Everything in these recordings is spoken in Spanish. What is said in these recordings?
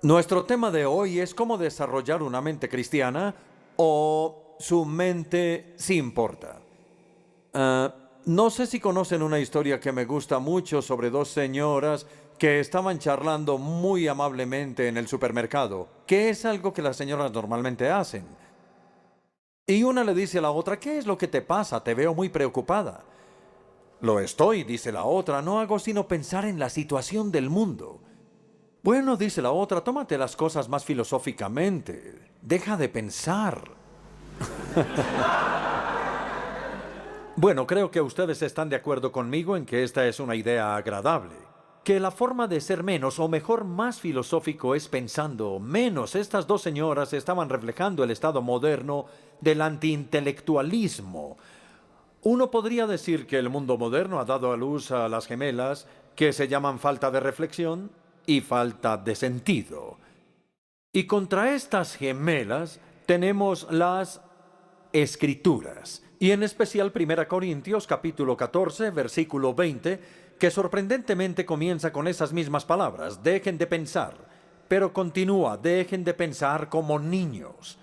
Nuestro tema de hoy es cómo desarrollar una mente cristiana o su mente sí importa. No sé si conocen una historia que me gusta mucho sobre dos señoras que estaban charlando muy amablemente en el supermercado, que es algo que las señoras normalmente hacen. Y una le dice a la otra: ¿qué es lo que te pasa? Te veo muy preocupada. Lo estoy, dice la otra, no hago sino pensar en la situación del mundo. Bueno, dice la otra, tómate las cosas más filosóficamente. Deja de pensar. Bueno, creo que ustedes están de acuerdo conmigo en que esta es una idea agradable. Que la forma de ser menos, o mejor, más filosófico es pensando menos. Estas dos señoras estaban reflejando el estado moderno del antiintelectualismo. Uno podría decir que el mundo moderno ha dado a luz a las gemelas que se llaman falta de reflexión y falta de sentido. Y contra estas gemelas tenemos las Escrituras, y en especial 1 Corintios capítulo 14, versículo 20, que sorprendentemente comienza con esas mismas palabras: dejen de pensar, pero continúa: dejen de pensar como niños.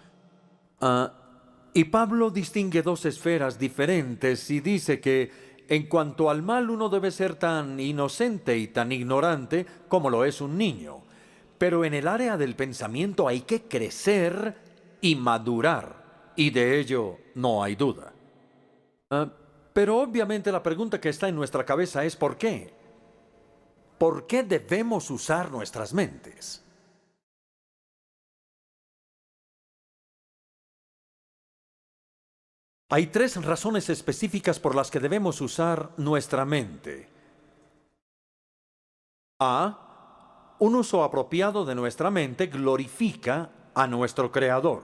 Y Pablo distingue dos esferas diferentes y dice que en cuanto al mal uno debe ser tan inocente y tan ignorante como lo es un niño. Pero en el área del pensamiento hay que crecer y madurar, y de ello no hay duda. Pero obviamente la pregunta que está en nuestra cabeza es ¿por qué? ¿Por qué debemos usar nuestras mentes? Hay tres razones específicas por las que debemos usar nuestra mente. A. Un uso apropiado de nuestra mente glorifica a nuestro Creador.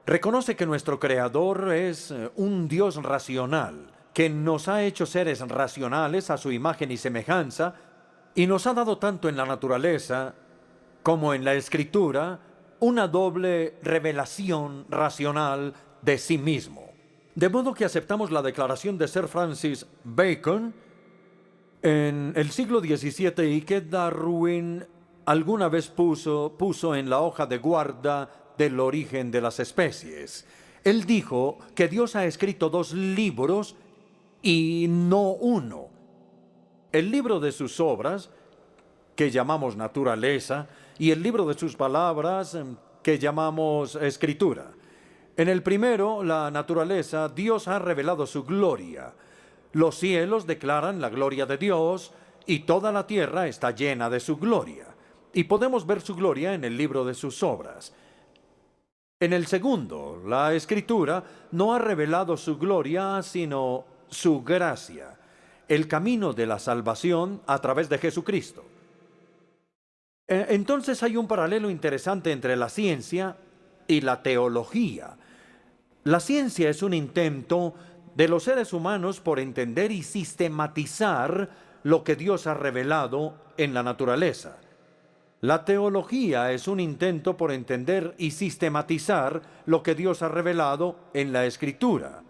Reconoce que nuestro Creador es un Dios racional, que nos ha hecho seres racionales a su imagen y semejanza, y nos ha dado tanto en la naturaleza como en la Escritura una doble revelación racional de sí mismo. De modo que aceptamos la declaración de Sir Francis Bacon en el siglo XVII y que Darwin alguna vez puso en la hoja de guarda del origen de las especies. Él dijo que Dios ha escrito dos libros y no uno. El libro de sus obras, que llamamos naturaleza, y el libro de sus palabras, que llamamos escritura. En el primero, la naturaleza, Dios ha revelado su gloria. Los cielos declaran la gloria de Dios y toda la tierra está llena de su gloria. Y podemos ver su gloria en el libro de sus obras. En el segundo, la Escritura no ha revelado su gloria, sino su gracia, el camino de la salvación a través de Jesucristo. Entonces hay un paralelo interesante entre la ciencia y la teología. La ciencia es un intento de los seres humanos por entender y sistematizar lo que Dios ha revelado en la naturaleza. La teología es un intento por entender y sistematizar lo que Dios ha revelado en la Escritura.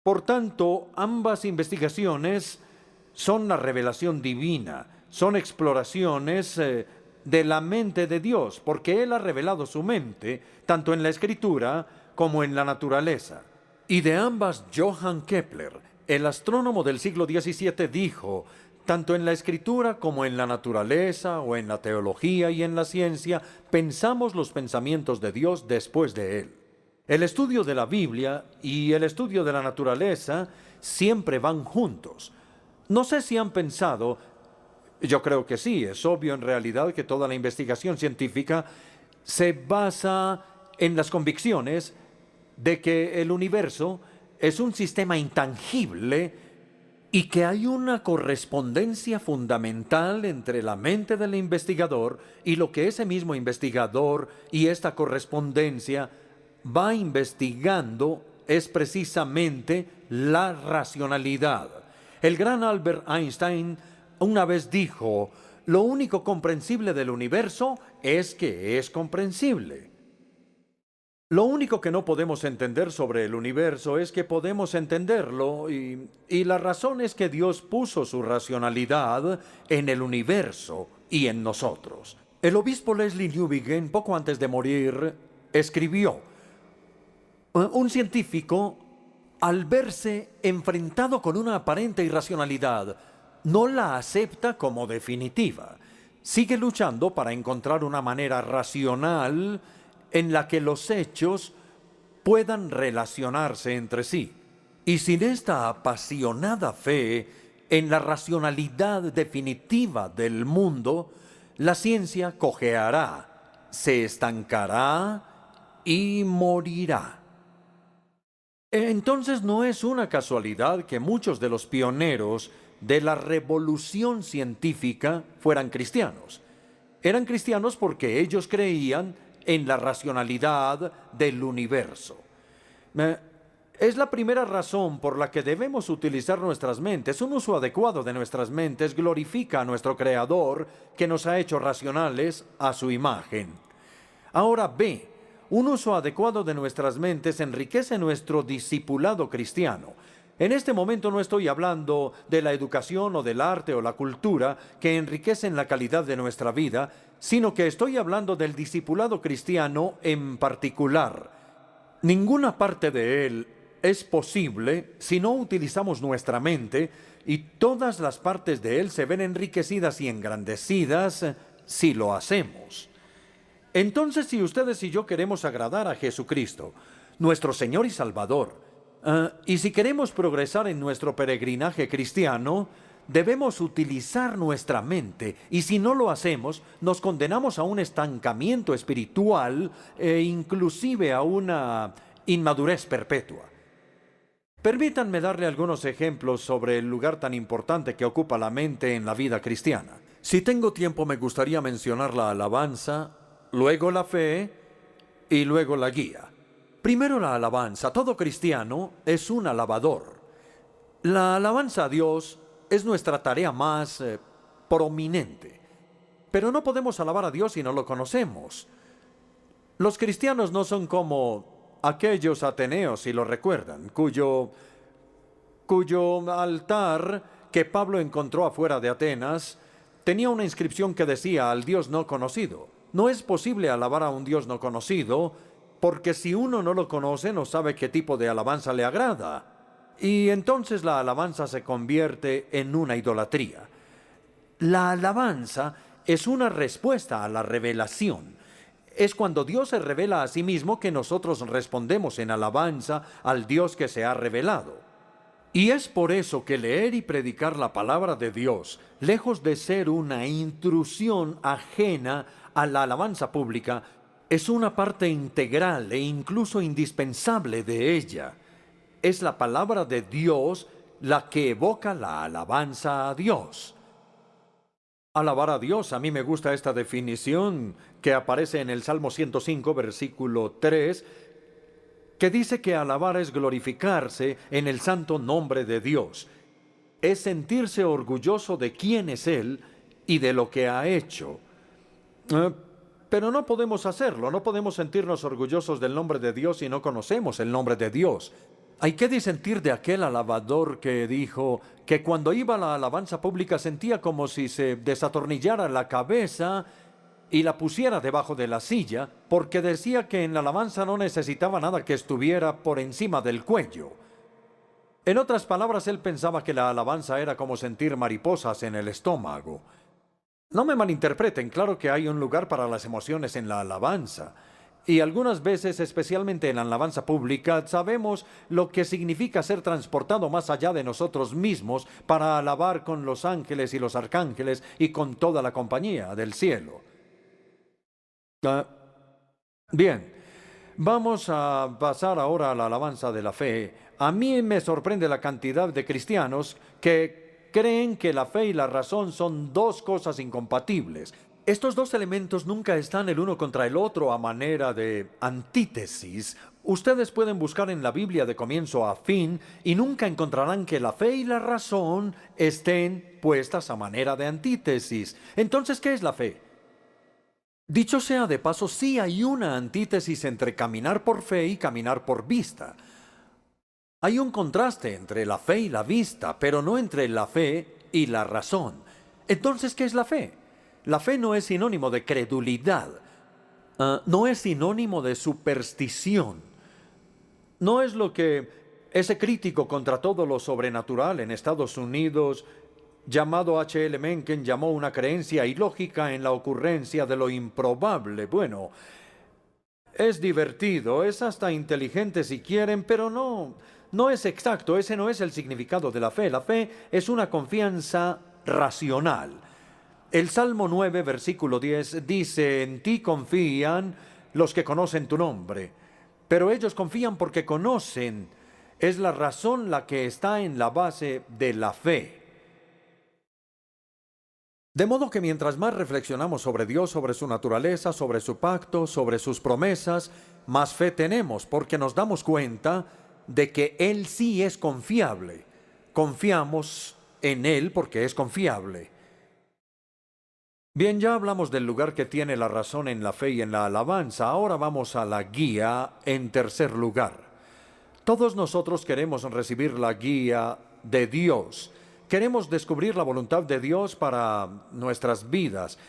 Por tanto, ambas investigaciones son la revelación divina, son exploraciones de la mente de Dios, porque Él ha revelado su mente, tanto en la Escritura como en la naturaleza. Y de ambas, Johann Kepler, el astrónomo del siglo XVII, dijo: tanto en la Escritura como en la naturaleza, o en la teología y en la ciencia, pensamos los pensamientos de Dios después de Él. El estudio de la Biblia y el estudio de la naturaleza siempre van juntos. No sé si han pensado, yo creo que sí, es obvio en realidad que toda la investigación científica se basa en las convicciones de que el universo es un sistema intangible y que hay una correspondencia fundamental entre la mente del investigador y lo que ese mismo investigador y esta correspondencia va investigando es precisamente la racionalidad. El gran Albert Einstein una vez dijo: lo único comprensible del universo es que es comprensible. Lo único que no podemos entender sobre el universo es que podemos entenderlo, y la razón es que Dios puso su racionalidad en el universo y en nosotros. El obispo Leslie Newbigin, poco antes de morir, escribió: un científico, al verse enfrentado con una aparente irracionalidad, no la acepta como definitiva. Sigue luchando para encontrar una manera racional en la que los hechos puedan relacionarse entre sí. Y sin esta apasionada fe en la racionalidad definitiva del mundo, la ciencia cojeará, se estancará y morirá. Entonces no es una casualidad que muchos de los pioneros de la revolución científica fueran cristianos. Eran cristianos porque ellos creían en la racionalidad del universo. Es la primera razón por la que debemos utilizar nuestras mentes. Un uso adecuado de nuestras mentes glorifica a nuestro Creador, que nos ha hecho racionales a su imagen. Ahora B, un uso adecuado de nuestras mentes enriquece nuestro discipulado cristiano. En este momento no estoy hablando de la educación o del arte o la cultura que enriquecen la calidad de nuestra vida, sino que estoy hablando del discipulado cristiano en particular. Ninguna parte de él es posible si no utilizamos nuestra mente, y todas las partes de él se ven enriquecidas y engrandecidas si lo hacemos. Entonces, si ustedes y yo queremos agradar a Jesucristo, nuestro Señor y Salvador, y si queremos progresar en nuestro peregrinaje cristiano, debemos utilizar nuestra mente, y si no lo hacemos, nos condenamos a un estancamiento espiritual e inclusive a una inmadurez perpetua. Permítanme darle algunos ejemplos sobre el lugar tan importante que ocupa la mente en la vida cristiana. Si tengo tiempo, me gustaría mencionar la alabanza, luego la fe y luego la guía. Primero la alabanza. Todo cristiano es un alabador. La alabanza a Dios es nuestra tarea más prominente. Pero no podemos alabar a Dios si no lo conocemos. Los cristianos no son como aquellos ateneos, si lo recuerdan, cuyo altar que Pablo encontró afuera de Atenas tenía una inscripción que decía: al Dios no conocido. No es posible alabar a un Dios no conocido, porque si uno no lo conoce, no sabe qué tipo de alabanza le agrada. Y entonces la alabanza se convierte en una idolatría. La alabanza es una respuesta a la revelación. Es cuando Dios se revela a sí mismo que nosotros respondemos en alabanza al Dios que se ha revelado. Y es por eso que leer y predicar la palabra de Dios, lejos de ser una intrusión ajena a la alabanza pública, es una parte integral e incluso indispensable de ella. Es la palabra de Dios la que evoca la alabanza a Dios. Alabar a Dios, a mí me gusta esta definición que aparece en el Salmo 105, versículo 3, que dice que alabar es glorificarse en el santo nombre de Dios. Es sentirse orgulloso de quién es Él y de lo que ha hecho. Pero no podemos hacerlo, no podemos sentirnos orgullosos del nombre de Dios si no conocemos el nombre de Dios. Hay que disentir de aquel alabador que dijo que cuando iba a la alabanza pública sentía como si se desatornillara la cabeza y la pusiera debajo de la silla, porque decía que en la alabanza no necesitaba nada que estuviera por encima del cuello. En otras palabras, él pensaba que la alabanza era como sentir mariposas en el estómago. No me malinterpreten, claro que hay un lugar para las emociones en la alabanza. Y algunas veces, especialmente en la alabanza pública, sabemos lo que significa ser transportado más allá de nosotros mismos para alabar con los ángeles y los arcángeles y con toda la compañía del cielo. Bien, vamos a pasar ahora a la alabanza de la fe. A mí me sorprende la cantidad de cristianos que creen que la fe y la razón son dos cosas incompatibles. Estos dos elementos nunca están el uno contra el otro a manera de antítesis. Ustedes pueden buscar en la Biblia de comienzo a fin y nunca encontrarán que la fe y la razón estén puestas a manera de antítesis. Entonces, ¿qué es la fe? Dicho sea de paso, sí hay una antítesis entre caminar por fe y caminar por vista. Hay un contraste entre la fe y la vista, pero no entre la fe y la razón. Entonces, ¿qué es la fe? La fe no es sinónimo de credulidad. No es sinónimo de superstición. No es lo que ese crítico contra todo lo sobrenatural en Estados Unidos, llamado H.L. Mencken, llamó una creencia ilógica en la ocurrencia de lo improbable. Bueno, es divertido, es hasta inteligente si quieren, pero no es exacto. Ese no es el significado de la fe. La fe es una confianza racional. El Salmo 9, versículo 10 dice: en ti confían los que conocen tu nombre. Pero ellos confían porque conocen. Es la razón la que está en la base de la fe. De modo que mientras más reflexionamos sobre Dios, sobre su naturaleza, sobre su pacto, sobre sus promesas, más fe tenemos, porque nos damos cuenta de que Él sí es confiable. Confiamos en Él porque es confiable. Bien, ya hablamos del lugar que tiene la razón en la fe y en la alabanza. Ahora vamos a la guía en tercer lugar. Todos nosotros queremos recibir la guía de Dios. Queremos descubrir la voluntad de Dios para nuestras vidas.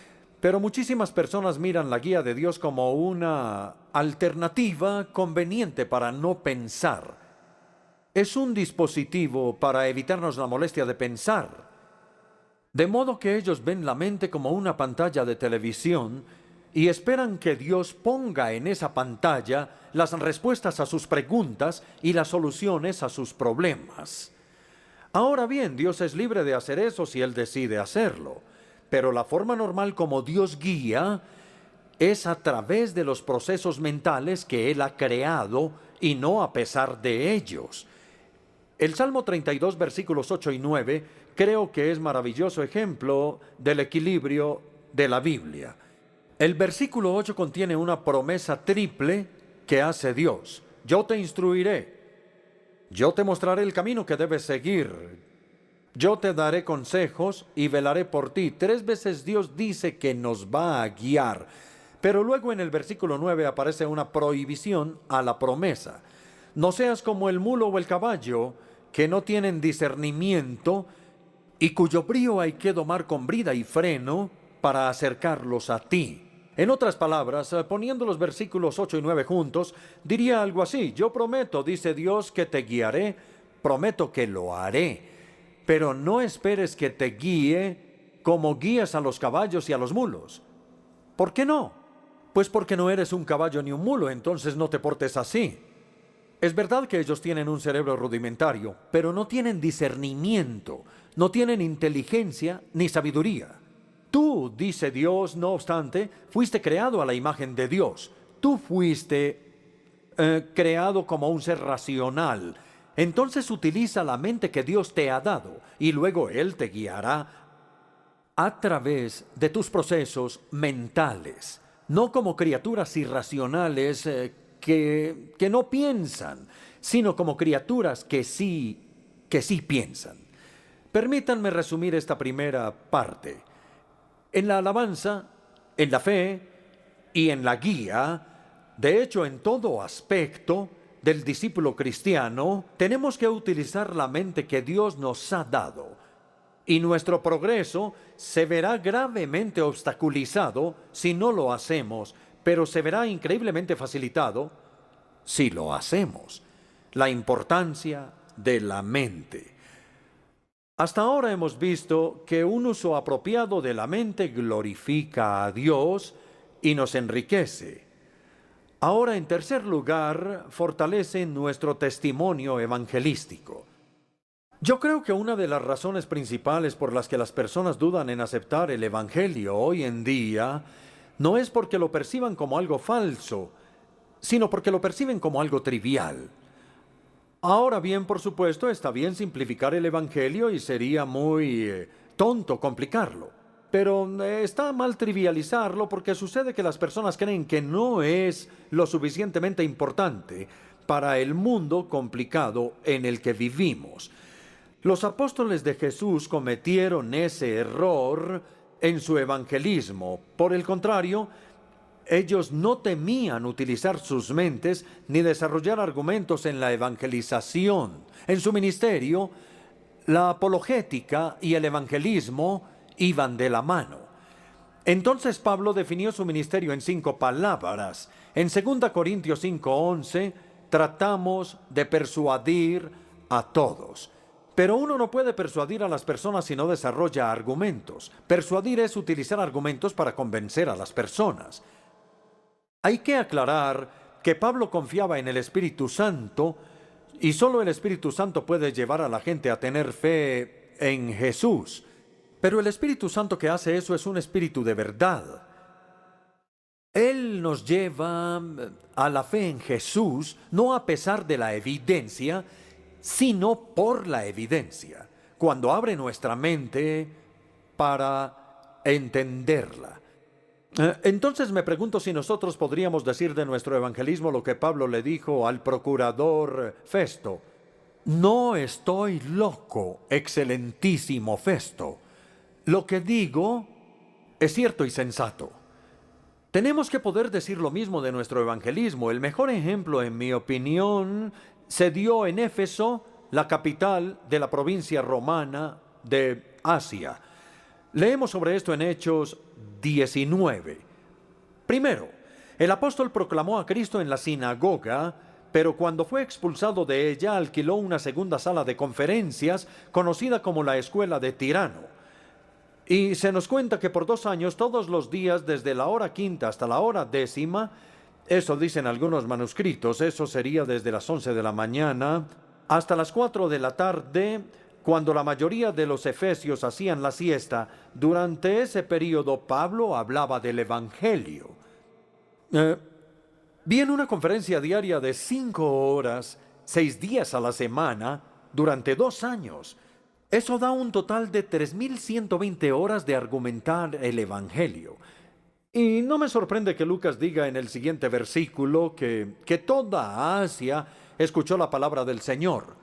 Pero muchísimas personas miran la guía de Dios como una alternativa conveniente para no pensar. Es un dispositivo para evitarnos la molestia de pensar. De modo que ellos ven la mente como una pantalla de televisión y esperan que Dios ponga en esa pantalla las respuestas a sus preguntas y las soluciones a sus problemas. Ahora bien, Dios es libre de hacer eso si Él decide hacerlo, pero la forma normal como Dios guía es a través de los procesos mentales que Él ha creado y no a pesar de ellos. El Salmo 32, versículos 8 y 9, creo que es maravilloso ejemplo del equilibrio de la Biblia. El versículo 8 contiene una promesa triple que hace Dios. Yo te instruiré. Yo te mostraré el camino que debes seguir. Yo te daré consejos y velaré por ti. 3 veces Dios dice que nos va a guiar. Pero luego en el versículo 9 aparece una prohibición a la promesa. No seas como el mulo o el caballo, que no tienen discernimiento y cuyo brío hay que domar con brida y freno para acercarlos a ti. En otras palabras, poniendo los versículos 8 y 9 juntos, diría algo así: yo prometo, dice Dios, que te guiaré, prometo que lo haré, pero no esperes que te guíe como guías a los caballos y a los mulos. ¿Por qué no? Pues porque no eres un caballo ni un mulo, entonces no te portes así. Es verdad que ellos tienen un cerebro rudimentario, pero no tienen discernimiento, no tienen inteligencia ni sabiduría. Tú, dice Dios, no obstante, fuiste creado a la imagen de Dios. Tú fuiste creado como un ser racional. Entonces utiliza la mente que Dios te ha dado y luego Él te guiará a través de tus procesos mentales, no como criaturas irracionales que no piensan, sino como criaturas que sí piensan. Permítanme resumir esta primera parte. En la alabanza, en la fe y en la guía, de hecho en todo aspecto del discípulo cristiano, tenemos que utilizar la mente que Dios nos ha dado. Y nuestro progreso se verá gravemente obstaculizado si no lo hacemos, pero se verá increíblemente facilitado si lo hacemos. La importancia de la mente. Hasta ahora hemos visto que un uso apropiado de la mente glorifica a Dios y nos enriquece. Ahora, en tercer lugar, fortalece nuestro testimonio evangelístico. Yo creo que una de las razones principales por las que las personas dudan en aceptar el Evangelio hoy en día no es porque lo perciban como algo falso, sino porque lo perciben como algo trivial. Ahora bien, por supuesto, está bien simplificar el Evangelio y sería muy tonto complicarlo. Pero está mal trivializarlo porque sucede que las personas creen que no es lo suficientemente importante para el mundo complicado en el que vivimos. Los apóstoles de Jesús cometieron ese error en su evangelismo. Por el contrario, ellos no temían utilizar sus mentes ni desarrollar argumentos en la evangelización. En su ministerio, la apologética y el evangelismo iban de la mano. Entonces Pablo definió su ministerio en 5 palabras. En 2 Corintios 5:11 tratamos de persuadir a todos. Pero uno no puede persuadir a las personas si no desarrolla argumentos. Persuadir es utilizar argumentos para convencer a las personas. Hay que aclarar que Pablo confiaba en el Espíritu Santo y solo el Espíritu Santo puede llevar a la gente a tener fe en Jesús. Pero el Espíritu Santo que hace eso es un espíritu de verdad. Él nos lleva a la fe en Jesús, no a pesar de la evidencia, sino por la evidencia, cuando abre nuestra mente para entenderla. Entonces me pregunto si nosotros podríamos decir de nuestro evangelismo lo que Pablo le dijo al procurador Festo. No estoy loco, excelentísimo Festo. Lo que digo es cierto y sensato. Tenemos que poder decir lo mismo de nuestro evangelismo. El mejor ejemplo, en mi opinión, se dio en Éfeso, la capital de la provincia romana de Asia. Leemos sobre esto en Hechos 19. Primero, el apóstol proclamó a Cristo en la sinagoga, pero cuando fue expulsado de ella, alquiló una segunda sala de conferencias, conocida como la Escuela de Tirano. Y se nos cuenta que por 2 años, todos los días, desde la hora 5 hasta la hora 10, eso dicen algunos manuscritos, eso sería desde las 11 de la mañana hasta las 4 de la tarde, cuando la mayoría de los efesios hacían la siesta. Durante ese periodo, Pablo hablaba del Evangelio. Bien, una conferencia diaria de 5 horas, 6 días a la semana, durante 2 años. Eso da un total de 3.120 horas de argumentar el Evangelio. Y no me sorprende que Lucas diga en el siguiente versículo que toda Asia escuchó la palabra del Señor.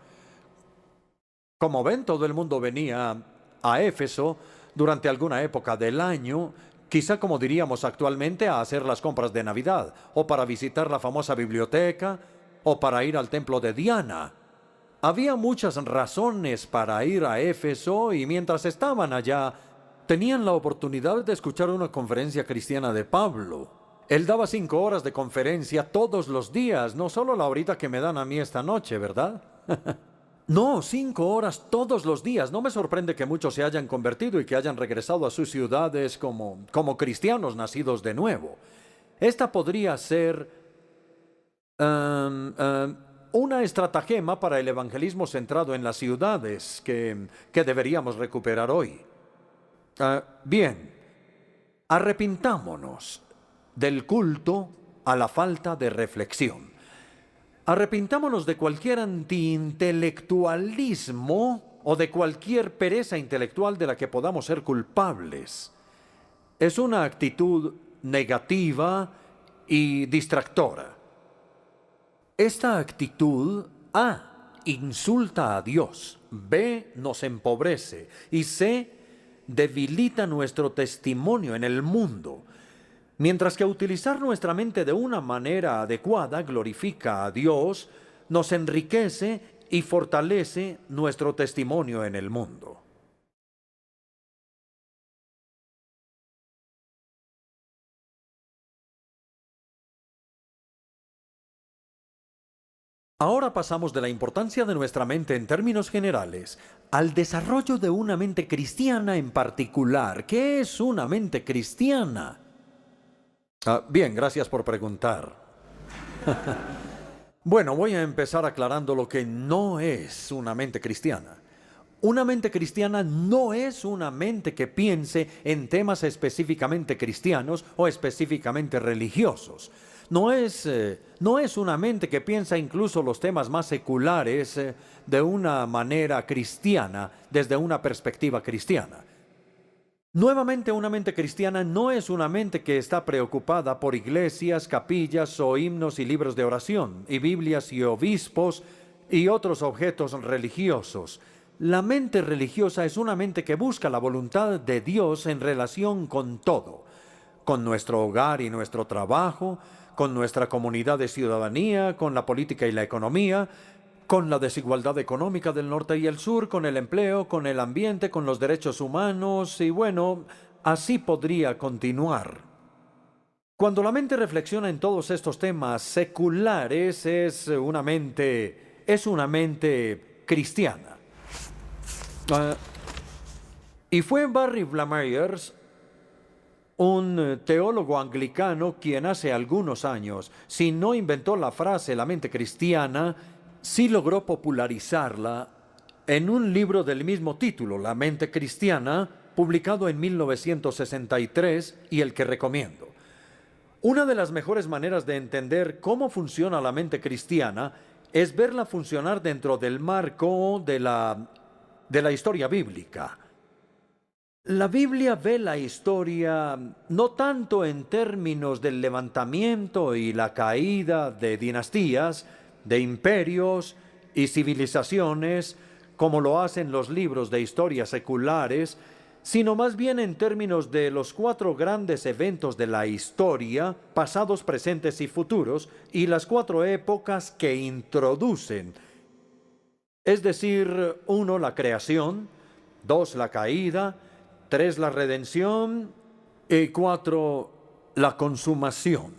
Como ven, todo el mundo venía a Éfeso durante alguna época del año, quizá como diríamos actualmente, a hacer las compras de Navidad, o para visitar la famosa biblioteca, o para ir al templo de Diana. Había muchas razones para ir a Éfeso y mientras estaban allá, tenían la oportunidad de escuchar una conferencia cristiana de Pablo. Él daba 5 horas de conferencia todos los días, no solo la horita que me dan a mí esta noche, ¿verdad? No, 5 horas todos los días. No me sorprende que muchos se hayan convertido y que hayan regresado a sus ciudades como cristianos nacidos de nuevo. Esta podría ser una estratagema para el evangelismo centrado en las ciudades que deberíamos recuperar hoy. Bien, arrepintámonos del culto a la falta de reflexión. Arrepintámonos de cualquier antiintelectualismo o de cualquier pereza intelectual de la que podamos ser culpables. Es una actitud negativa y distractora. Esta actitud, insulta a Dios, B, nos empobrece y C, debilita nuestro testimonio en el mundo. Mientras que utilizar nuestra mente de una manera adecuada glorifica a Dios, nos enriquece y fortalece nuestro testimonio en el mundo. Ahora pasamos de la importancia de nuestra mente en términos generales al desarrollo de una mente cristiana en particular. ¿Qué es una mente cristiana? Bien, gracias por preguntar. Bueno, voy a empezar aclarando lo que no es una mente cristiana. Una mente cristiana no es una mente que piense en temas específicamente cristianos o específicamente religiosos. No es una mente que piensa incluso los temas más seculares de una manera cristiana, desde una perspectiva cristiana. Nuevamente, una mente cristiana no es una mente que está preocupada por iglesias, capillas o himnos y libros de oración, y Biblias y obispos y otros objetos religiosos. La mente religiosa es una mente que busca la voluntad de Dios en relación con todo, con nuestro hogar y nuestro trabajo, con nuestra comunidad de ciudadanía, con la política y la economía, con la desigualdad económica del norte y el sur, con el empleo, con el ambiente, con los derechos humanos y bueno, así podría continuar. Cuando la mente reflexiona en todos estos temas seculares, es una mente cristiana. Y fue Barry Blamires, un teólogo anglicano, quien hace algunos años, si no inventó la frase la mente cristiana, sí logró popularizarla en un libro del mismo título, La mente cristiana, publicado en 1963 y el que recomiendo. Una de las mejores maneras de entender cómo funciona la mente cristiana es verla funcionar dentro del marco de la historia bíblica. La Biblia ve la historia no tanto en términos del levantamiento y la caída de dinastías, de imperios y civilizaciones, como lo hacen los libros de historia seculares, sino más bien en términos de los 4 grandes eventos de la historia, pasados, presentes y futuros, y las 4 épocas que introducen. Es decir, 1, la creación; 2, la caída; 3, la redención; y 4, la consumación.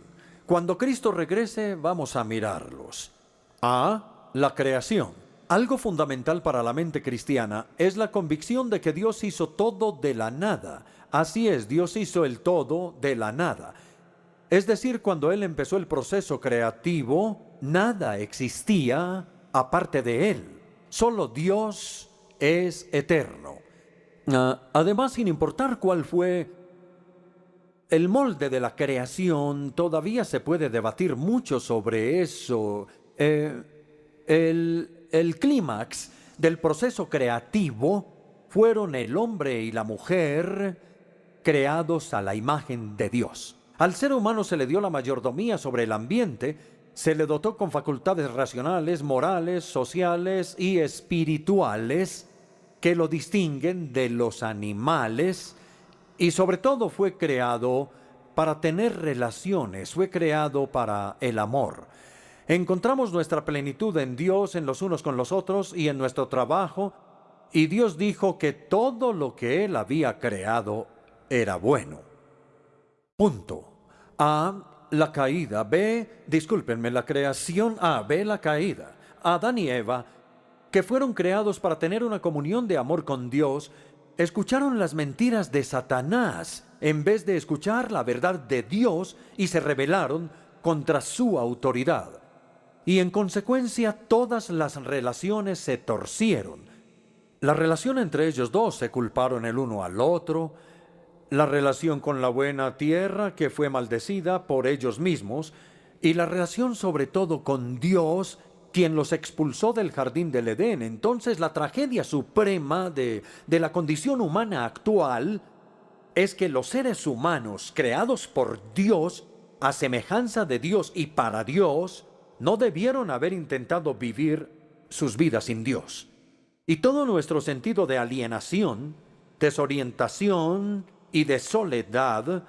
Cuando Cristo regrese, vamos a mirarlos. A, la creación. Algo fundamental para la mente cristiana es la convicción de que Dios hizo todo de la nada. Así es, Dios hizo el todo de la nada. Es decir, cuando Él empezó el proceso creativo, nada existía aparte de Él. Solo Dios es eterno. Además, sin importar cuál fue el molde de la creación, todavía se puede debatir mucho sobre eso. El clímax del proceso creativo fueron el hombre y la mujer creados a la imagen de Dios. Al ser humano se le dio la mayordomía sobre el ambiente, se le dotó con facultades racionales, morales, sociales y espirituales que lo distinguen de los animales, y sobre todo fue creado para tener relaciones, fue creado para el amor. Encontramos nuestra plenitud en Dios, en los unos con los otros y en nuestro trabajo, y Dios dijo que todo lo que Él había creado era bueno. Punto. A, la caída. B, discúlpenme, la creación. A, B, la caída. Adán y Eva, que fueron creados para tener una comunión de amor con Dios, escucharon las mentiras de Satanás en vez de escuchar la verdad de Dios y se rebelaron contra su autoridad. Y en consecuencia todas las relaciones se torcieron. La relación entre ellos dos, se culparon el uno al otro. La relación con la buena tierra, que fue maldecida por ellos mismos. Y la relación sobre todo con Dios, quien los expulsó del jardín del Edén. Entonces la tragedia suprema de la condición humana actual es que los seres humanos creados por Dios, a semejanza de Dios y para Dios, no debieron haber intentado vivir sus vidas sin Dios. Y todo nuestro sentido de alienación, desorientación y de soledad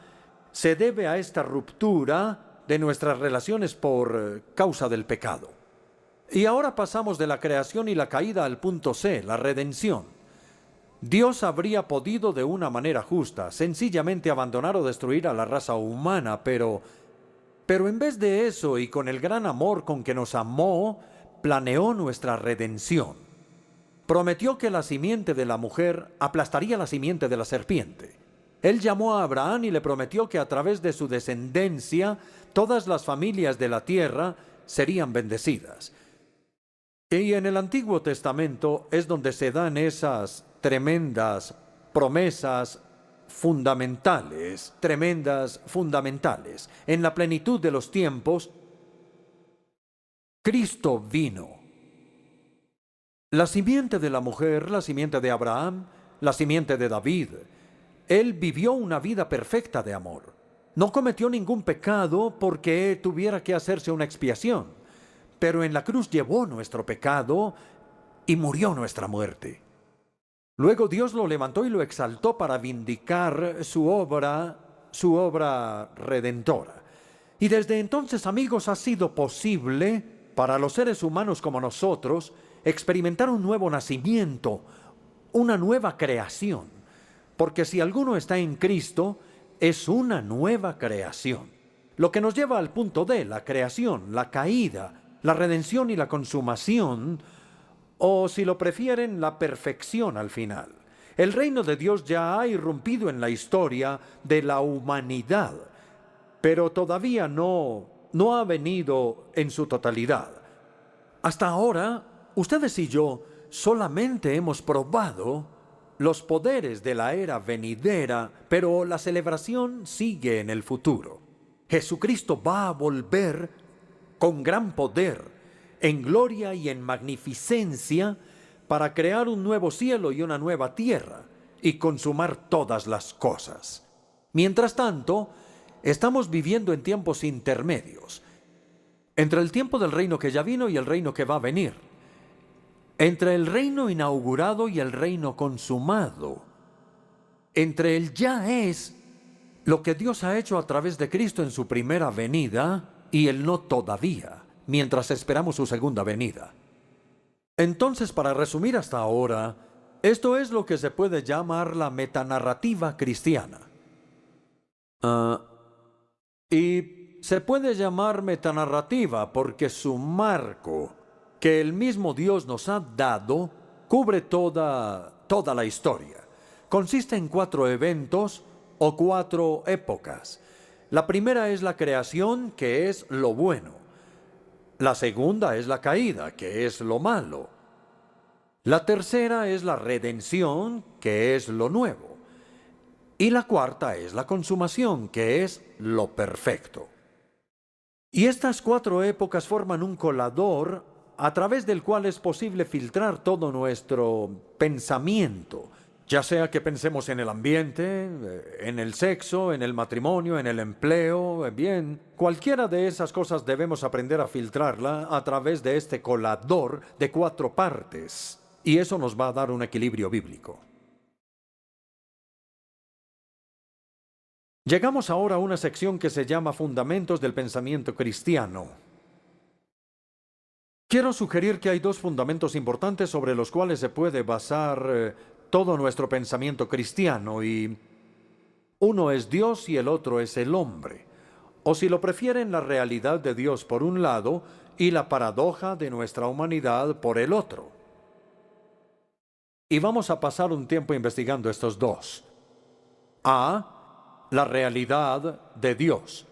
se debe a esta ruptura de nuestras relaciones por causa del pecado. Y ahora pasamos de la creación y la caída al punto C, la redención. Dios habría podido de una manera justa sencillamente abandonar o destruir a la raza humana, pero en vez de eso, y con el gran amor con que nos amó, planeó nuestra redención. Prometió que la simiente de la mujer aplastaría la simiente de la serpiente. Él llamó a Abraham y le prometió que a través de su descendencia todas las familias de la tierra serían bendecidas. Y en el Antiguo Testamento es donde se dan esas tremendas promesas fundamentales, tremendas, fundamentales. En la plenitud de los tiempos, Cristo vino. La simiente de la mujer, la simiente de Abraham, la simiente de David. Él vivió una vida perfecta de amor. No cometió ningún pecado porque tuviera que hacerse una expiación. Pero en la cruz llevó nuestro pecado y murió nuestra muerte. Luego Dios lo levantó y lo exaltó para vindicar su obra redentora. Y desde entonces, amigos, ha sido posible para los seres humanos como nosotros experimentar un nuevo nacimiento, una nueva creación. porque si alguno está en Cristo, es una nueva creación. Lo que nos lleva al punto D, la creación, la caída, la redención y la consumación, o si lo prefieren, la perfección al final. El reino de Dios ya ha irrumpido en la historia de la humanidad, pero todavía no ha venido en su totalidad. Hasta ahora, ustedes y yo solamente hemos probado los poderes de la era venidera, pero la celebración sigue en el futuro. Jesucristo va a volver con gran poder, en gloria y en magnificencia, para crear un nuevo cielo y una nueva tierra, y consumar todas las cosas. Mientras tanto, estamos viviendo en tiempos intermedios, entre el tiempo del reino que ya vino y el reino que va a venir, entre el reino inaugurado y el reino consumado, entre el ya es, lo que Dios ha hecho a través de Cristo en su primera venida, y el no todavía, mientras esperamos su segunda venida. Entonces, para resumir hasta ahora, esto es lo que se puede llamar la metanarrativa cristiana. Y se puede llamar metanarrativa porque su marco, que el mismo Dios nos ha dado, cubre toda la historia. Consiste en 4 eventos o 4 épocas. La primera es la creación, que es lo bueno. La segunda es la caída, que es lo malo. La tercera es la redención, que es lo nuevo. Y la cuarta es la consumación, que es lo perfecto. Y estas 4 épocas forman un colador a través del cual es posible filtrar todo nuestro pensamiento, ya sea que pensemos en el ambiente, en el sexo, en el matrimonio, en el empleo, bien, cualquiera de esas cosas debemos aprender a filtrarla a través de este colador de 4 partes, y eso nos va a dar un equilibrio bíblico. Llegamos ahora a una sección que se llama Fundamentos del Pensamiento Cristiano. Quiero sugerir que hay 2 fundamentos importantes sobre los cuales se puede basar todo nuestro pensamiento cristiano, y uno es Dios y el otro es el hombre, o si lo prefieren, la realidad de Dios por un lado y la paradoja de nuestra humanidad por el otro. Y vamos a pasar un tiempo investigando estos 2. A, la realidad de Dios.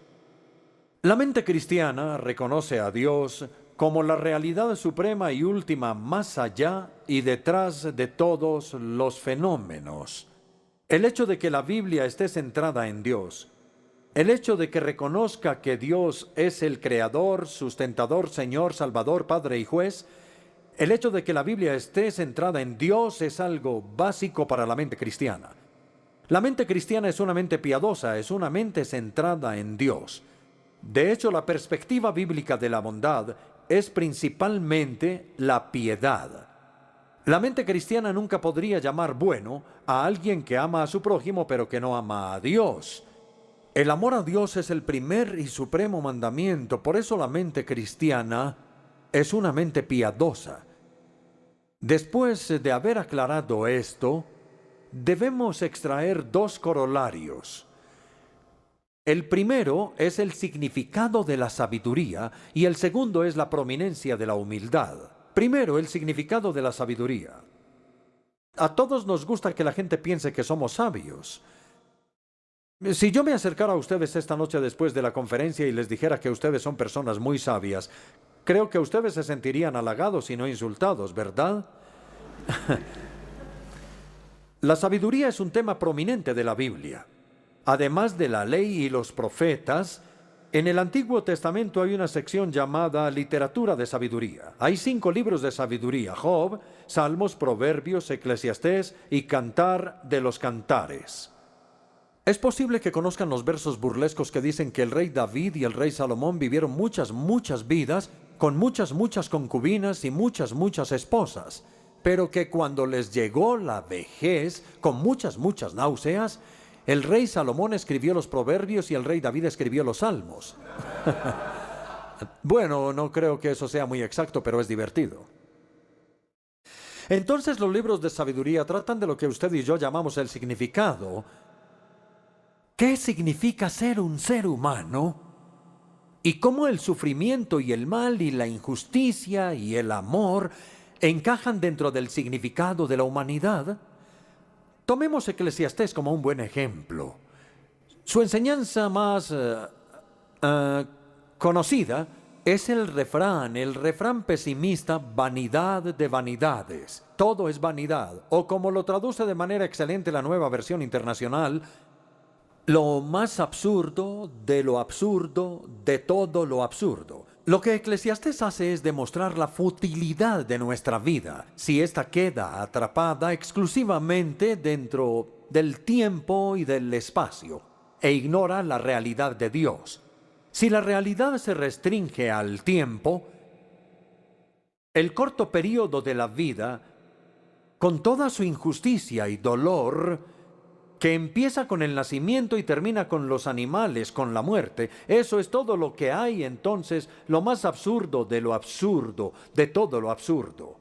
La mente cristiana reconoce a Dios como la realidad suprema y última más allá y detrás de todos los fenómenos. El hecho de que la Biblia esté centrada en Dios, el hecho de que reconozca que Dios es el Creador, Sustentador, Señor, Salvador, Padre y Juez, el hecho de que la Biblia esté centrada en Dios es algo básico para la mente cristiana. La mente cristiana es una mente piadosa, es una mente centrada en Dios. De hecho, la perspectiva bíblica de la bondad es principalmente la piedad. La mente cristiana nunca podría llamar bueno a alguien que ama a su prójimo pero que no ama a Dios. El amor a Dios es el primer y supremo mandamiento, por eso la mente cristiana es una mente piadosa. Después de haber aclarado esto, debemos extraer 2 corolarios. El primero es el significado de la sabiduría y el segundo es la prominencia de la humildad. Primero, el significado de la sabiduría. A todos nos gusta que la gente piense que somos sabios. Si yo me acercara a ustedes esta noche después de la conferencia y les dijera que ustedes son personas muy sabias, creo que ustedes se sentirían halagados y no insultados, ¿verdad? La sabiduría es un tema prominente de la Biblia. Además de la ley y los profetas, en el Antiguo Testamento hay una sección llamada literatura de sabiduría. Hay 5 libros de sabiduría: Job, Salmos, Proverbios, Eclesiastés y Cantar de los Cantares. Es posible que conozcan los versos burlescos que dicen que el rey David y el rey Salomón vivieron muchas vidas, con muchas concubinas y muchas esposas, pero que cuando les llegó la vejez, con muchas náuseas, el rey Salomón escribió los Proverbios y el rey David escribió los Salmos. Bueno, no creo que eso sea muy exacto, pero es divertido. Entonces los libros de sabiduría tratan de lo que usted y yo llamamos el significado. ¿Qué significa ser un ser humano? Y cómo el sufrimiento y el mal y la injusticia y el amor encajan dentro del significado de la humanidad. Tomemos Eclesiastés como un buen ejemplo. Su enseñanza más conocida es el refrán pesimista, vanidad de vanidades. Todo es vanidad. O como lo traduce de manera excelente la Nueva Versión Internacional, lo más absurdo, de todo lo absurdo. Lo que Eclesiastés hace es demostrar la futilidad de nuestra vida, si ésta queda atrapada exclusivamente dentro del tiempo y del espacio, e ignora la realidad de Dios. Si la realidad se restringe al tiempo, el corto período de la vida, con toda su injusticia y dolor, que empieza con el nacimiento y termina con los animales, con la muerte. Eso es todo lo que hay, entonces, lo más absurdo, de todo lo absurdo.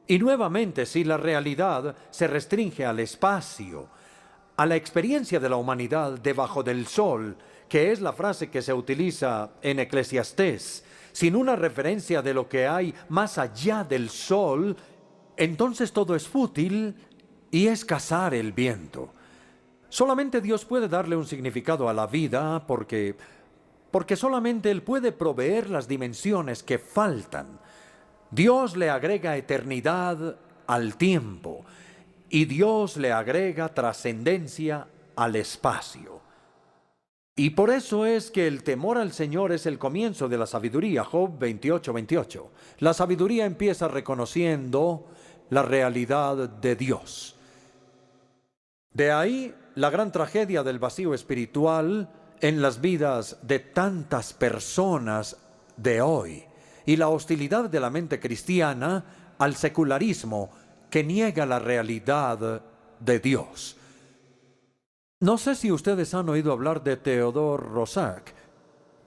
Y nuevamente, si la realidad se restringe al espacio, a la experiencia de la humanidad debajo del sol, que es la frase que se utiliza en Eclesiastés, sin una referencia de lo que hay más allá del sol, entonces todo es fútil y es cazar el viento. Solamente Dios puede darle un significado a la vida porque solamente Él puede proveer las dimensiones que faltan. Dios le agrega eternidad al tiempo y Dios le agrega trascendencia al espacio. Y por eso es que el temor al Señor es el comienzo de la sabiduría. Job 28:28. La sabiduría empieza reconociendo la realidad de Dios. De ahí la gran tragedia del vacío espiritual en las vidas de tantas personas de hoy y la hostilidad de la mente cristiana al secularismo que niega la realidad de Dios. No sé si ustedes han oído hablar de Theodore Roszak.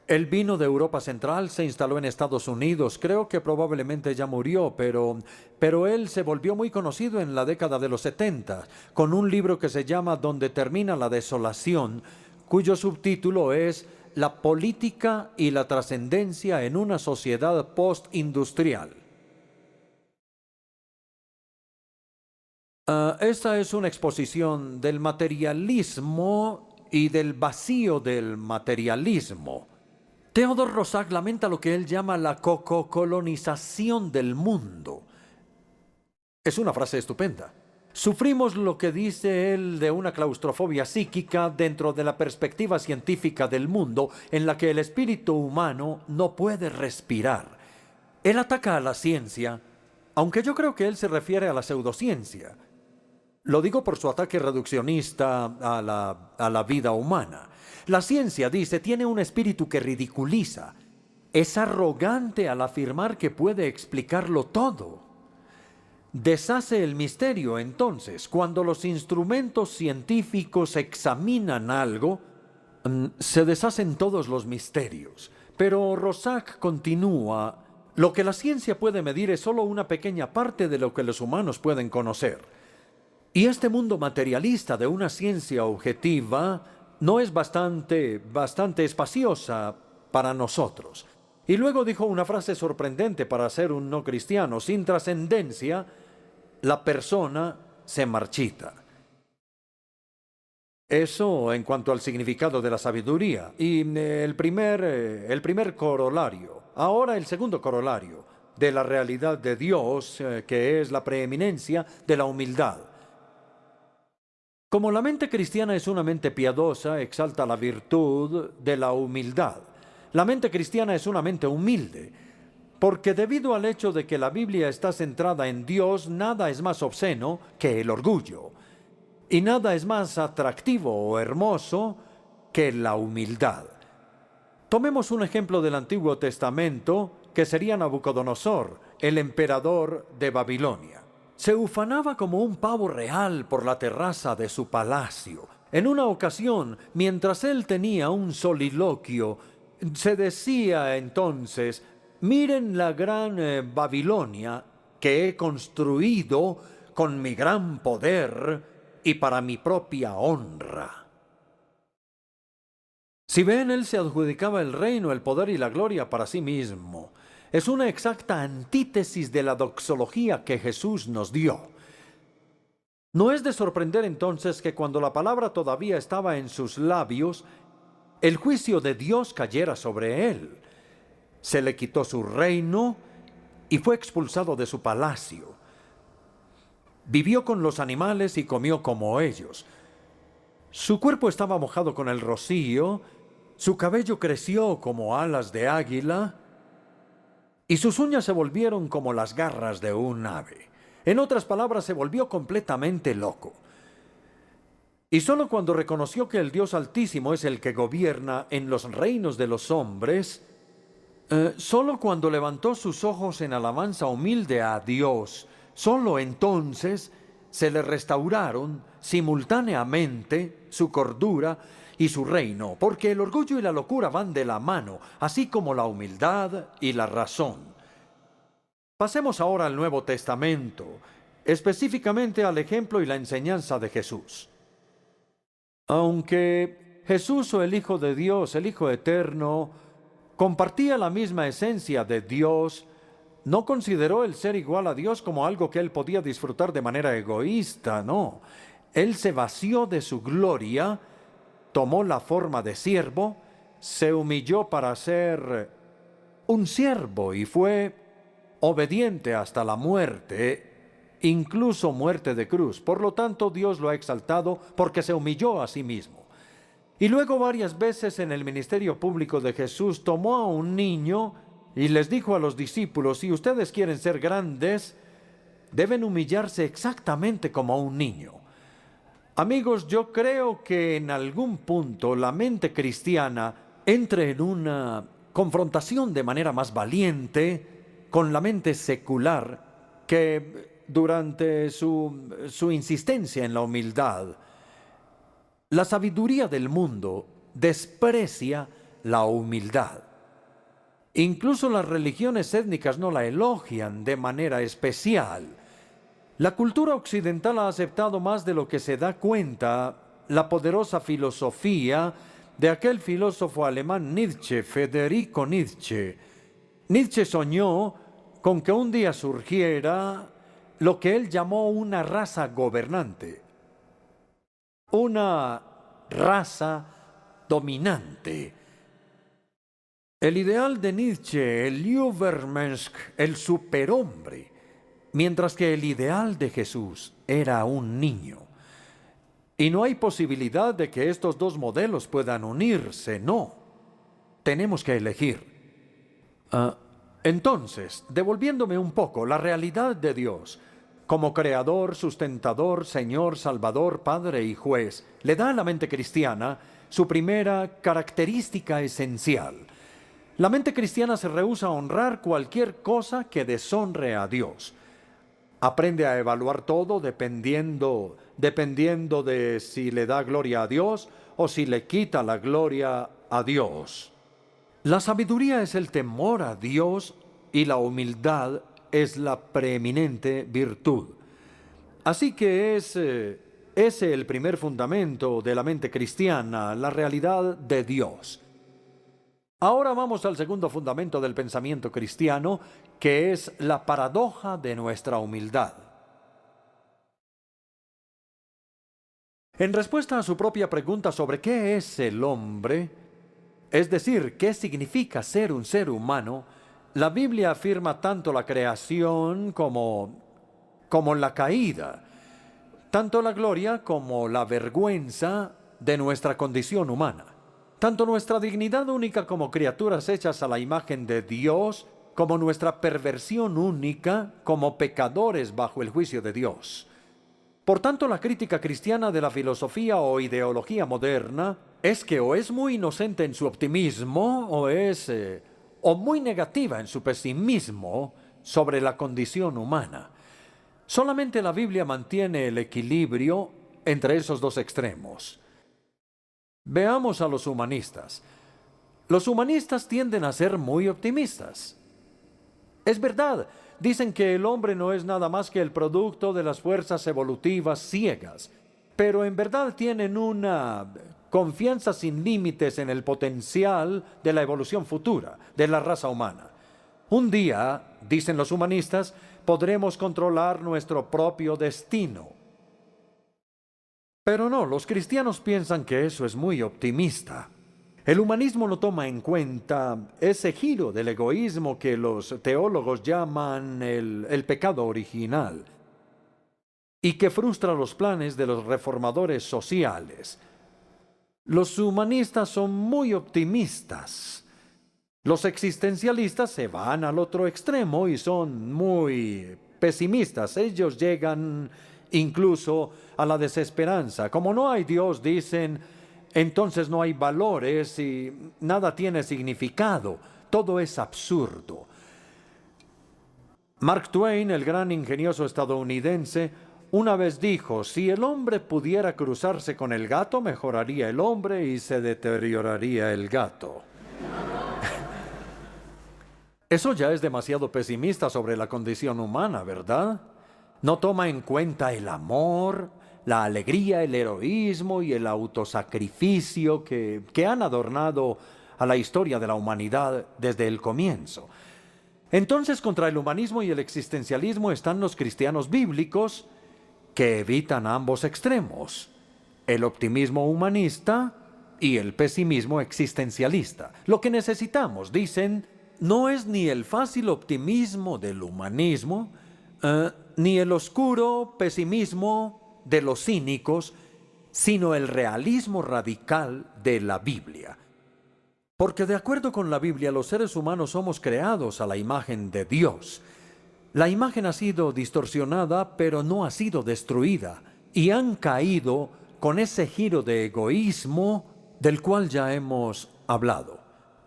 Él vino de Europa Central, se instaló en Estados Unidos, creo que probablemente ya murió, pero él se volvió muy conocido en la década de los 70, con un libro que se llama Donde termina la desolación, cuyo subtítulo es La política y la trascendencia en una sociedad postindustrial. Esta es una exposición del materialismo y del vacío del materialismo. Theodore Roszak lamenta lo que él llama la colonización del mundo. Es una frase estupenda. Sufrimos lo que dice él de una claustrofobia psíquica dentro de la perspectiva científica del mundo en la que el espíritu humano no puede respirar. Él ataca a la ciencia, aunque yo creo que él se refiere a la pseudociencia. Lo digo por su ataque reduccionista a la vida humana. La ciencia, dice, tiene un espíritu que ridiculiza. Es arrogante al afirmar que puede explicarlo todo. Deshace el misterio, entonces, cuando los instrumentos científicos examinan algo, se deshacen todos los misterios. Pero Roszak continúa, lo que la ciencia puede medir es solo una pequeña parte de lo que los humanos pueden conocer. Y este mundo materialista de una ciencia objetiva no es bastante espaciosa para nosotros. Y luego dijo una frase sorprendente para ser un no cristiano: sin trascendencia, la persona se marchita. Eso en cuanto al significado de la sabiduría. Y el primer corolario. Ahora el segundo corolario de la realidad de Dios, que es la preeminencia de la humildad. Como la mente cristiana es una mente piadosa, exalta la virtud de la humildad. La mente cristiana es una mente humilde, porque debido al hecho de que la Biblia está centrada en Dios, nada es más obsceno que el orgullo, y nada es más atractivo o hermoso que la humildad. Tomemos un ejemplo del Antiguo Testamento, que sería Nabucodonosor, el emperador de Babilonia. Se ufanaba como un pavo real por la terraza de su palacio. En una ocasión, mientras él tenía un soliloquio, se decía entonces: miren la gran Babilonia, que he construido con mi gran poder y para mi propia honra. Si ven, él se adjudicaba el reino, el poder y la gloria para sí mismo. Es una exacta antítesis de la doxología que Jesús nos dio. No es de sorprender entonces que cuando la palabra todavía estaba en sus labios, el juicio de Dios cayera sobre él. Se le quitó su reino y fue expulsado de su palacio. Vivió con los animales y comió como ellos. Su cuerpo estaba mojado con el rocío, su cabello creció como alas de águila, y sus uñas se volvieron como las garras de un ave. En otras palabras, se volvió completamente loco. Y solo cuando reconoció que el Dios Altísimo es el que gobierna en los reinos de los hombres, solo cuando levantó sus ojos en alabanza humilde a Dios, solo entonces se le restauraron simultáneamente su cordura y su reino, porque el orgullo y la locura van de la mano, así como la humildad y la razón. Pasemos ahora al Nuevo Testamento, específicamente al ejemplo y la enseñanza de Jesús. Aunque Jesús, o el Hijo de Dios, el Hijo eterno, compartía la misma esencia de Dios, no consideró el ser igual a Dios como algo que él podía disfrutar de manera egoísta, no. Él se vació de su gloria, tomó la forma de siervo, se humilló para ser un siervo y fue obediente hasta la muerte, incluso muerte de cruz. Por lo tanto, Dios lo ha exaltado porque se humilló a sí mismo. Y luego varias veces en el ministerio público de Jesús tomó a un niño y les dijo a los discípulos: si ustedes quieren ser grandes, deben humillarse exactamente como un niño. Amigos, yo creo que en algún punto la mente cristiana entre en una confrontación de manera más valiente con la mente secular que durante su insistencia en la humildad. La sabiduría del mundo desprecia la humildad. Incluso las religiones étnicas no la elogian de manera especial. La cultura occidental ha aceptado más de lo que se da cuenta la poderosa filosofía de aquel filósofo alemán Nietzsche, Federico Nietzsche. Nietzsche soñó con que un día surgiera lo que él llamó una raza gobernante, una raza dominante. El ideal de Nietzsche, el Übermensch, el superhombre, mientras que el ideal de Jesús era un niño. Y no hay posibilidad de que estos dos modelos puedan unirse, no. Tenemos que elegir. Entonces, devolviéndome un poco la realidad de Dios, como creador, sustentador, Señor, Salvador, Padre y juez, le da a la mente cristiana su primera característica esencial. La mente cristiana se rehúsa a honrar cualquier cosa que deshonre a Dios. Aprende a evaluar todo dependiendo de si le da gloria a Dios o si le quita la gloria a Dios. La sabiduría es el temor a Dios y la humildad es la preeminente virtud. Así que es ese el primer fundamento de la mente cristiana, la realidad de Dios. Ahora vamos al segundo fundamento del pensamiento cristiano, que es la paradoja de nuestra humildad. En respuesta a su propia pregunta sobre qué es el hombre, es decir, qué significa ser un ser humano, la Biblia afirma tanto la creación como la caída, tanto la gloria como la vergüenza de nuestra condición humana. Tanto nuestra dignidad única como criaturas hechas a la imagen de Dios, como nuestra perversión única como pecadores bajo el juicio de Dios. Por tanto, la crítica cristiana de la filosofía o ideología moderna es que o es muy inocente en su optimismo o muy negativa en su pesimismo sobre la condición humana. Solamente la Biblia mantiene el equilibrio entre esos dos extremos. Veamos a los humanistas. Los humanistas tienden a ser muy optimistas. Es verdad, dicen que el hombre no es nada más que el producto de las fuerzas evolutivas ciegas, pero en verdad tienen una confianza sin límites en el potencial de la evolución futura de la raza humana. Un día, dicen los humanistas, podremos controlar nuestro propio destino. Pero no, los cristianos piensan que eso es muy optimista. El humanismo no toma en cuenta ese giro del egoísmo que los teólogos llaman el pecado original y que frustra los planes de los reformadores sociales. Los humanistas son muy optimistas. Los existencialistas se van al otro extremo y son muy pesimistas. Ellos llegan incluso a la desesperanza. Como no hay Dios, dicen, entonces no hay valores y nada tiene significado. Todo es absurdo. Mark Twain, el gran ingenioso estadounidense, una vez dijo, si el hombre pudiera cruzarse con el gato, mejoraría el hombre y se deterioraría el gato. Eso ya es demasiado pesimista sobre la condición humana, ¿verdad? No toma en cuenta el amor, la alegría, el heroísmo y el autosacrificio que han adornado a la historia de la humanidad desde el comienzo. Entonces, contra el humanismo y el existencialismo están los cristianos bíblicos que evitan ambos extremos, el optimismo humanista y el pesimismo existencialista. Lo que necesitamos, dicen, no es ni el fácil optimismo del humanismo, ni el oscuro pesimismo de los cínicos, sino el realismo radical de la Biblia. Porque de acuerdo con la Biblia, los seres humanos somos creados a la imagen de Dios. La imagen ha sido distorsionada, pero no ha sido destruida, y han caído con ese giro de egoísmo del cual ya hemos hablado.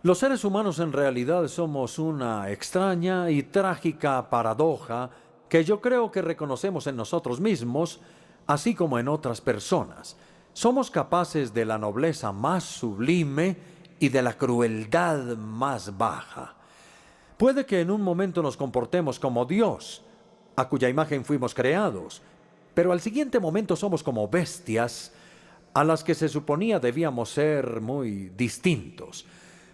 Los seres humanos en realidad somos una extraña y trágica paradoja que yo creo que reconocemos en nosotros mismos, así como en otras personas. Somos capaces de la nobleza más sublime y de la crueldad más baja. Puede que en un momento nos comportemos como Dios, a cuya imagen fuimos creados, pero al siguiente momento somos como bestias a las que se suponía debíamos ser muy distintos.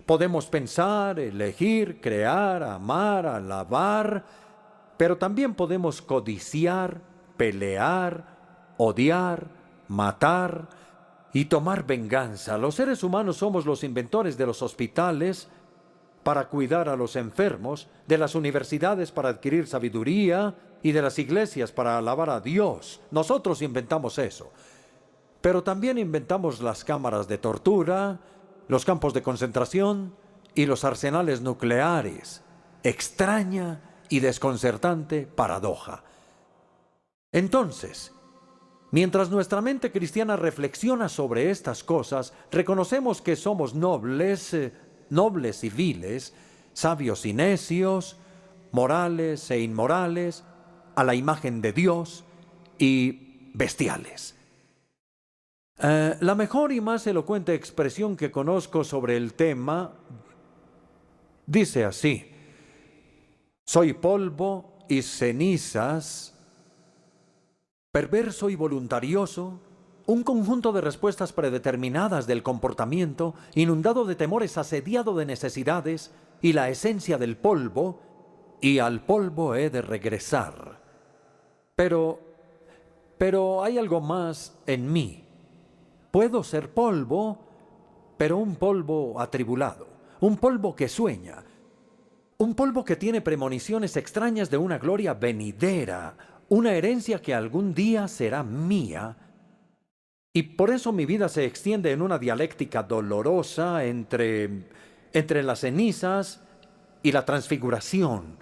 Podemos pensar, elegir, crear, amar, alabar, pero también podemos codiciar, pelear, odiar, matar y tomar venganza. Los seres humanos somos los inventores de los hospitales para cuidar a los enfermos, de las universidades para adquirir sabiduría y de las iglesias para alabar a Dios. Nosotros inventamos eso. Pero también inventamos las cámaras de tortura, los campos de concentración y los arsenales nucleares. Extraña y desconcertante paradoja. Entonces, mientras nuestra mente cristiana reflexiona sobre estas cosas, reconocemos que somos nobles y viles, sabios y necios, morales e inmorales, a la imagen de Dios y bestiales. La mejor y más elocuente expresión que conozco sobre el tema dice así: soy polvo y cenizas, perverso y voluntarioso, un conjunto de respuestas predeterminadas del comportamiento, inundado de temores, asediado de necesidades, y la esencia del polvo, y al polvo he de regresar. Pero hay algo más en mí. Puedo ser polvo, pero un polvo atribulado, un polvo que sueña, un polvo que tiene premoniciones extrañas de una gloria venidera, una herencia que algún día será mía. Y por eso mi vida se extiende en una dialéctica dolorosa entre las cenizas y la transfiguración.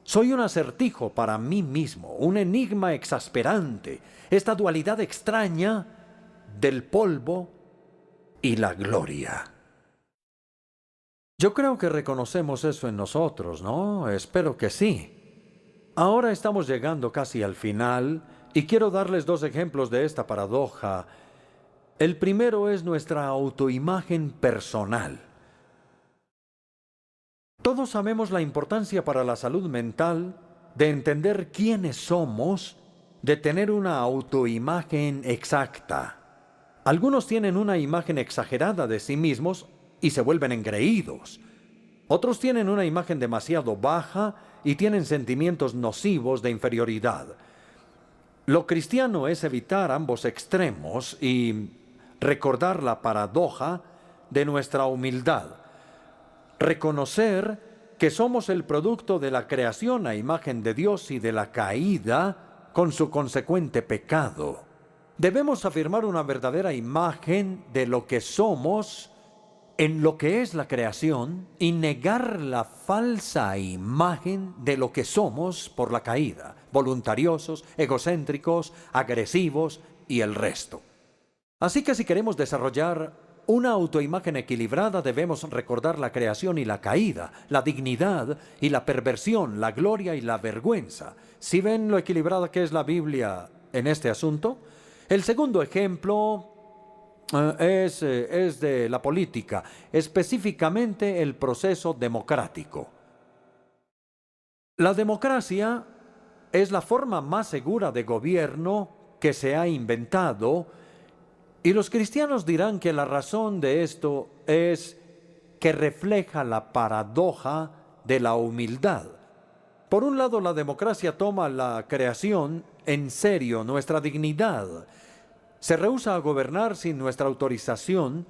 Soy un acertijo para mí mismo, un enigma exasperante, esta dualidad extraña del polvo y la gloria. Yo creo que reconocemos eso en nosotros, ¿no? Espero que sí. Ahora estamos llegando casi al final y quiero darles dos ejemplos de esta paradoja. El primero es nuestra autoimagen personal. Todos sabemos la importancia para la salud mental de entender quiénes somos, de tener una autoimagen exacta. Algunos tienen una imagen exagerada de sí mismos y se vuelven engreídos. Otros tienen una imagen demasiado baja y tienen sentimientos nocivos de inferioridad. Lo cristiano es evitar ambos extremos y recordar la paradoja de nuestra humildad. Reconocer que somos el producto de la creación a imagen de Dios y de la caída con su consecuente pecado. Debemos afirmar una verdadera imagen de lo que somos en lo que es la creación y negar la falsa imagen de lo que somos por la caída, voluntariosos, egocéntricos, agresivos y el resto. Así que si queremos desarrollar una autoimagen equilibrada, debemos recordar la creación y la caída, la dignidad y la perversión, la gloria y la vergüenza. ¿Sí ven lo equilibrada que es la Biblia en este asunto? El segundo ejemplo es de la política, específicamente el proceso democrático. La democracia es la forma más segura de gobierno que se ha inventado, y los cristianos dirán que la razón de esto es que refleja la paradoja de la humildad. Por un lado, la democracia toma la creación en serio, nuestra dignidad. Se rehúsa a gobernar sin nuestra autorización,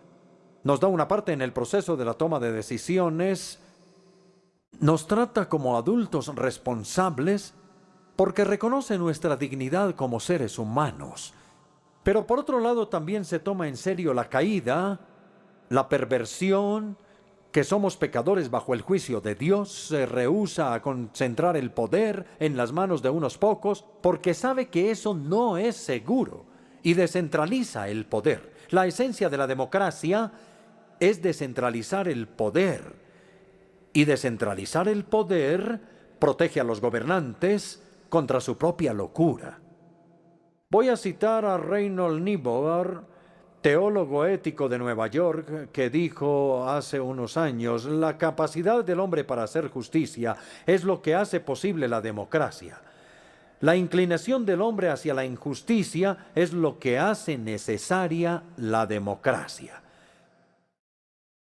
nos da una parte en el proceso de la toma de decisiones, nos trata como adultos responsables porque reconoce nuestra dignidad como seres humanos. Pero por otro lado también se toma en serio la caída, la perversión, que somos pecadores bajo el juicio de Dios. Se rehúsa a concentrar el poder en las manos de unos pocos porque sabe que eso no es seguro y descentraliza el poder. La esencia de la democracia es descentralizar el poder, y descentralizar el poder protege a los gobernantes contra su propia locura. Voy a citar a Reinhold Niebuhr, teólogo ético de Nueva York, que dijo hace unos años: la capacidad del hombre para hacer justicia es lo que hace posible la democracia. La inclinación del hombre hacia la injusticia es lo que hace necesaria la democracia.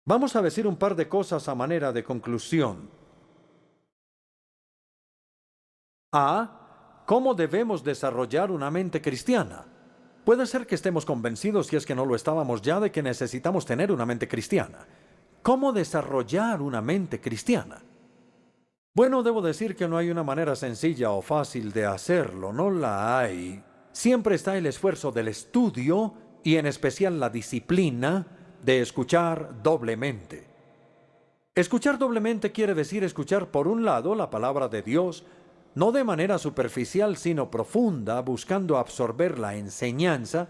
Vamos a decir un par de cosas a manera de conclusión. A. ¿Cómo debemos desarrollar una mente cristiana? Puede ser que estemos convencidos, si es que no lo estábamos ya, de que necesitamos tener una mente cristiana. ¿Cómo desarrollar una mente cristiana? Bueno, debo decir que no hay una manera sencilla o fácil de hacerlo, no la hay. Siempre está el esfuerzo del estudio y en especial la disciplina de escuchar doblemente. Escuchar doblemente quiere decir escuchar por un lado la palabra de Dios, no de manera superficial sino profunda, buscando absorber la enseñanza.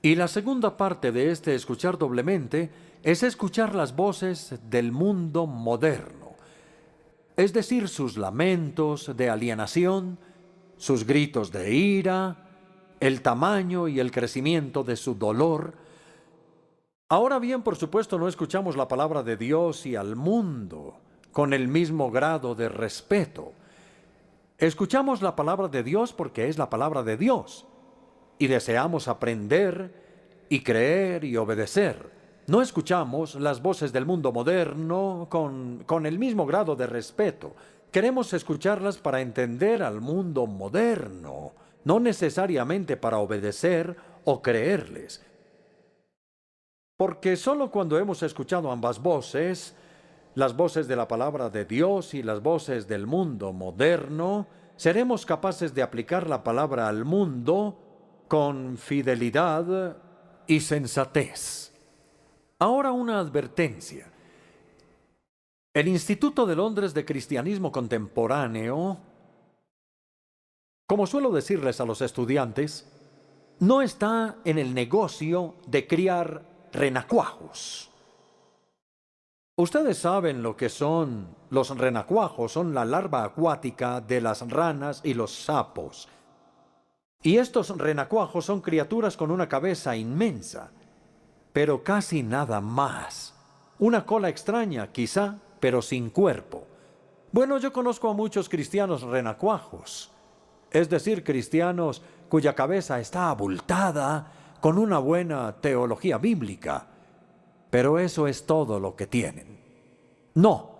Y la segunda parte de este escuchar doblemente es escuchar las voces del mundo moderno. Es decir, sus lamentos de alienación, sus gritos de ira, el tamaño y el crecimiento de su dolor. Ahora bien, por supuesto, no escuchamos la palabra de Dios y al mundo con el mismo grado de respeto. Escuchamos la palabra de Dios porque es la palabra de Dios y deseamos aprender y creer y obedecer. No escuchamos las voces del mundo moderno con el mismo grado de respeto. Queremos escucharlas para entender al mundo moderno, no necesariamente para obedecer o creerles. Porque solo cuando hemos escuchado ambas voces, las voces de la palabra de Dios y las voces del mundo moderno, seremos capaces de aplicar la palabra al mundo con fidelidad y sensatez. Ahora una advertencia. El Instituto de Londres de Cristianismo Contemporáneo, como suelo decirles a los estudiantes, no está en el negocio de criar renacuajos. Ustedes saben lo que son los renacuajos, son la larva acuática de las ranas y los sapos. Y estos renacuajos son criaturas con una cabeza inmensa, pero casi nada más. Una cola extraña, quizá, pero sin cuerpo. Bueno, yo conozco a muchos cristianos renacuajos, es decir, cristianos cuya cabeza está abultada con una buena teología bíblica, pero eso es todo lo que tienen. No,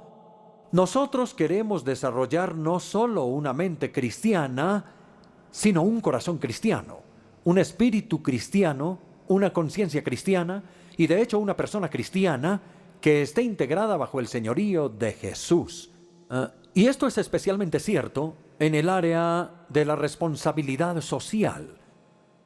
nosotros queremos desarrollar no solo una mente cristiana, sino un corazón cristiano, un espíritu cristiano, una conciencia cristiana y de hecho una persona cristiana que esté integrada bajo el señorío de Jesús. Y esto es especialmente cierto en el área de la responsabilidad social.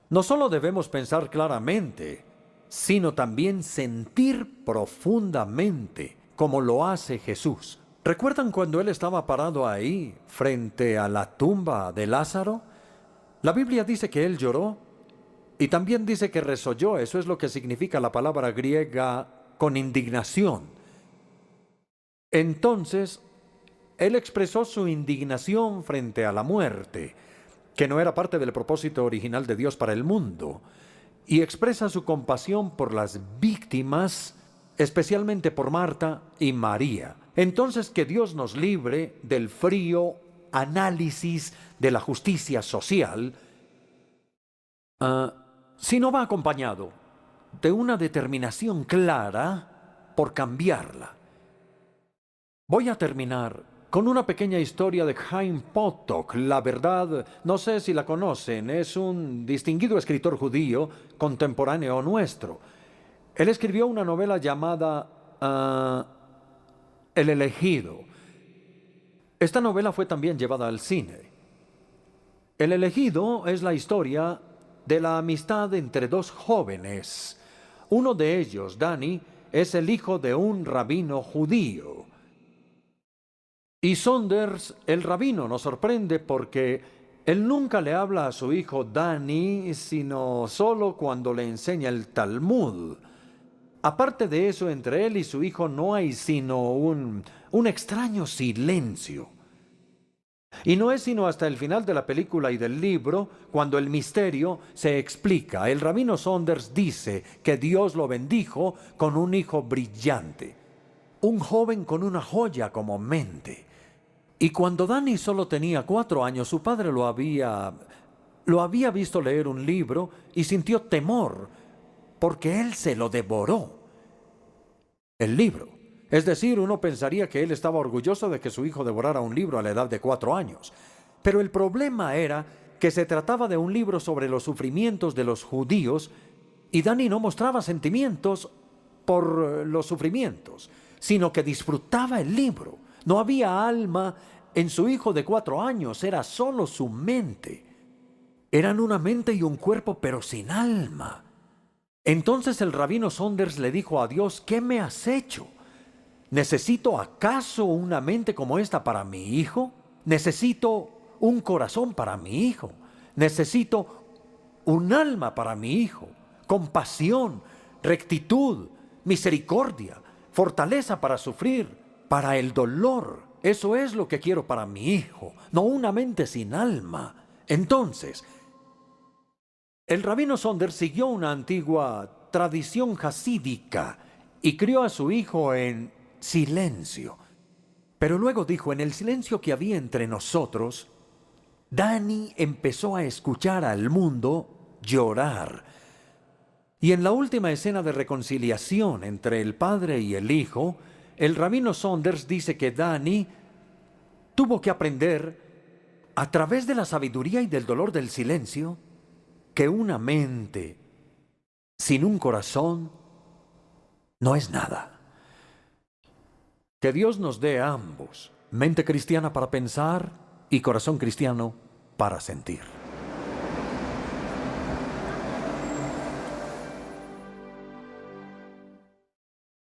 No solo debemos pensar claramente, sino también sentir profundamente como lo hace Jesús. ¿Recuerdan cuando Él estaba parado ahí, frente a la tumba de Lázaro? La Biblia dice que Él lloró y también dice que resolló. Eso es lo que significa la palabra griega con indignación. Entonces, Él expresó su indignación frente a la muerte, que no era parte del propósito original de Dios para el mundo, y expresa su compasión por las víctimas, especialmente por Marta y María. Entonces, que Dios nos libre del frío análisis de la justicia social, si no va acompañado de una determinación clara por cambiarla. Voy a terminar con una pequeña historia de Chaim Potok. La verdad, no sé si la conocen, es un distinguido escritor judío contemporáneo nuestro. Él escribió una novela llamada El elegido. Esta novela fue también llevada al cine. El elegido es la historia de la amistad entre dos jóvenes. Uno de ellos, Danny, es el hijo de un rabino judío. Y Saunders, el rabino, nos sorprende porque él nunca le habla a su hijo Danny, sino solo cuando le enseña el Talmud. Aparte de eso, entre él y su hijo no hay sino un extraño silencio. Y no es sino hasta el final de la película y del libro cuando el misterio se explica. El rabino Saunders dice que Dios lo bendijo con un hijo brillante, un joven con una joya como mente. Y cuando Danny solo tenía 4 años, su padre lo había visto leer un libro y sintió temor porque él se lo devoró. El libro. Es decir, uno pensaría que él estaba orgulloso de que su hijo devorara un libro a la edad de 4 años. Pero el problema era que se trataba de un libro sobre los sufrimientos de los judíos y Danny no mostraba sentimientos por los sufrimientos, sino que disfrutaba el libro. No había alma en su hijo de 4 años, era solo su mente. Eran una mente y un cuerpo, pero sin alma. Entonces el rabino Saunders le dijo a Dios: ¿qué me has hecho? ¿Necesito acaso una mente como esta para mi hijo? ¿Necesito un corazón para mi hijo? ¿Necesito un alma para mi hijo? Compasión, rectitud, misericordia, fortaleza para sufrir, para el dolor. Eso es lo que quiero para mi hijo, no una mente sin alma. Entonces, el rabino Saunders siguió una antigua tradición jasídica y crió a su hijo en silencio. Pero luego dijo: en el silencio que había entre nosotros, Danny empezó a escuchar al mundo llorar. Y en la última escena de reconciliación entre el padre y el hijo, el rabino Saunders dice que Danny tuvo que aprender, a través de la sabiduría y del dolor del silencio, que una mente sin un corazón no es nada. Que Dios nos dé a ambos mente cristiana para pensar y corazón cristiano para sentir.